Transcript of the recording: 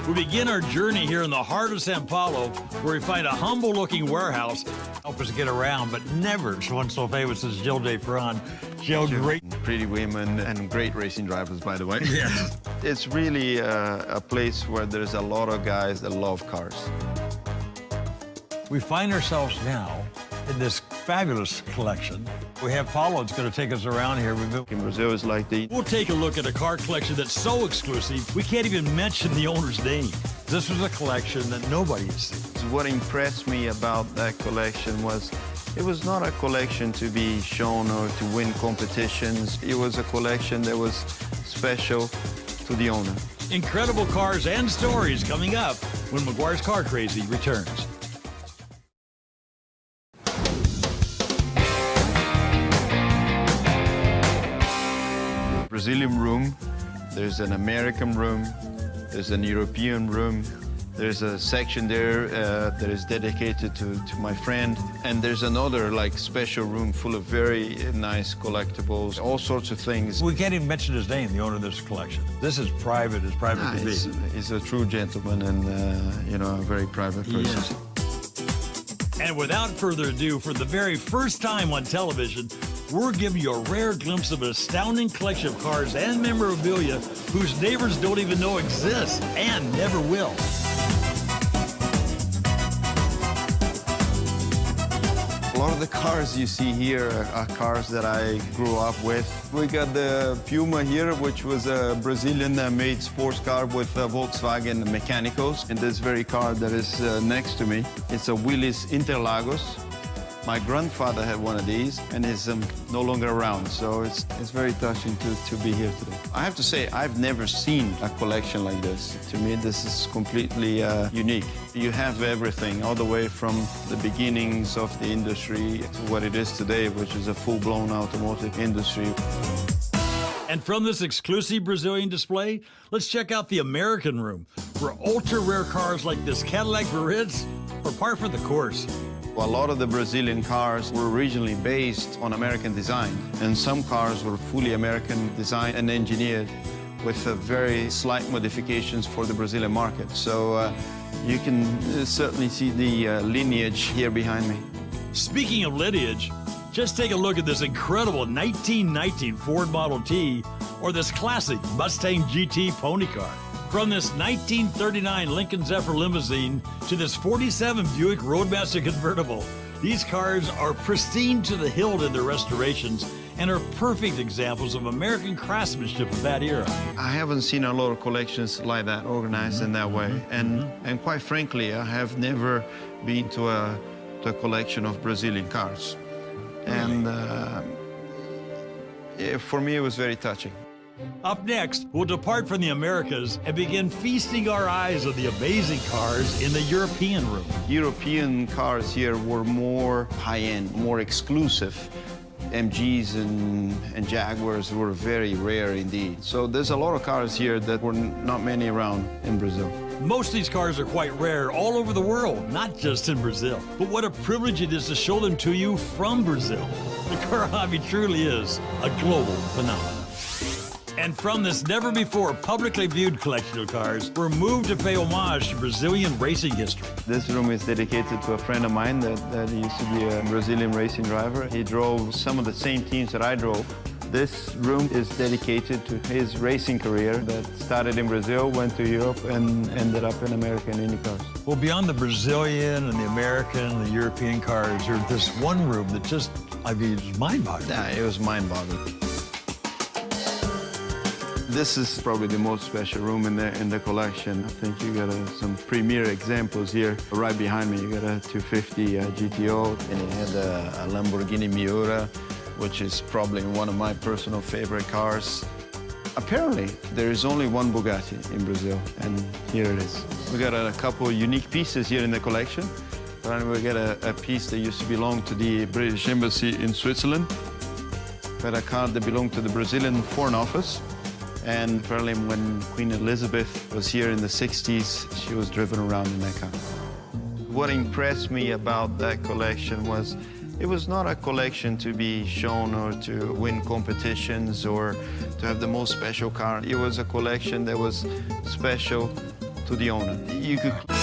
We begin our journey here in the heart of Sao Paulo, where we find a humble-looking warehouse. Help us get around, but never one so famous as Gilles de Ferran. Gilles, great. Pretty women and great racing drivers, by the way. Yes. It's really a place where there's a lot of guys that love cars. We find ourselves now in this fabulous collection. We have Paulo that's going to take us around here. In Brazil, it's like We'll take a look at a car collection that's so exclusive, we can't even mention the owner's name. This was a collection that nobody has seen. What impressed me about that collection was it was not a collection to be shown or to win competitions. It was a collection that was special to the owner. Incredible cars and stories coming up when McGuire's Car Crazy returns. Brazilian room, there's an American room, there's an European room, there's a section there that is dedicated to my friend, and there's another like special room full of very nice collectibles, all sorts of things. We can't even mention his name, the owner of this collection. This is private as private can be. He's a true gentleman and, you know, a very private person. Yes. And without further ado, for the very first time on television, we're giving you a rare glimpse of an astounding collection of cars and memorabilia whose neighbors don't even know exist and never will. A lot of the cars you see here are cars that I grew up with. We got the Puma here, which was a Brazilian-made sports car with Volkswagen mechanicals. And this very car that is next to me, it's a Willys Interlagos. My grandfather had one of these, and he's no longer around, so it's very touching to be here today. I have to say, I've never seen a collection like this. To me, this is completely unique. You have everything, all the way from the beginnings of the industry to what it is today, which is a full-blown automotive industry. And from this exclusive Brazilian display, let's check out the American room, where ultra-rare cars like this Cadillac Veritz are par for the course. A lot of the Brazilian cars were originally based on American design, and some cars were fully American designed and engineered with very slight modifications for the Brazilian market. So you can certainly see the lineage here behind me. Speaking of lineage, just take a look at this incredible 1919 Ford Model T or this classic Mustang GT pony car. From this 1939 Lincoln Zephyr limousine to this 47 Buick Roadmaster convertible, these cars are pristine to the hilt in their restorations and are perfect examples of American craftsmanship of that era. I haven't seen a lot of collections like that, organized in that way. And quite frankly, I have never been to a collection of Brazilian cars. And for me, it was very touching. Up next, we'll depart from the Americas and begin feasting our eyes on the amazing cars in the European room. European cars here were more high-end, more exclusive. MGs and Jaguars were very rare indeed. So there's a lot of cars here that were not many around in Brazil. Most of these cars are quite rare all over the world, not just in Brazil. But what a privilege it is to show them to you from Brazil. The car hobby truly is a global phenomenon. And from this never-before publicly viewed collection of cars, we're moved to pay homage to Brazilian racing history. This room is dedicated to a friend of mine that used to be a Brazilian racing driver. He drove some of the same teams that I drove. This room is dedicated to his racing career that started in Brazil, went to Europe, and ended up in American Indy cars. Well, beyond the Brazilian and the American and the European cars, there's this one room that just, I mean, it's mind-boggling. Yeah, it was mind-boggling. This is probably the most special room in the collection. I think you got some premier examples here. Right behind me, you got a 250 GTO, and it had a Lamborghini Miura, which is probably one of my personal favorite cars. Apparently, there is only one Bugatti in Brazil, and here it is. We got a couple of unique pieces here in the collection. We got a piece that used to belong to the British Embassy in Switzerland. We got a car that belonged to the Brazilian Foreign Office. And apparently when Queen Elizabeth was here in the 60s, she was driven around in that car. What impressed me about that collection was it was not a collection to be shown or to win competitions or to have the most special car. It was a collection that was special to to the owner. You could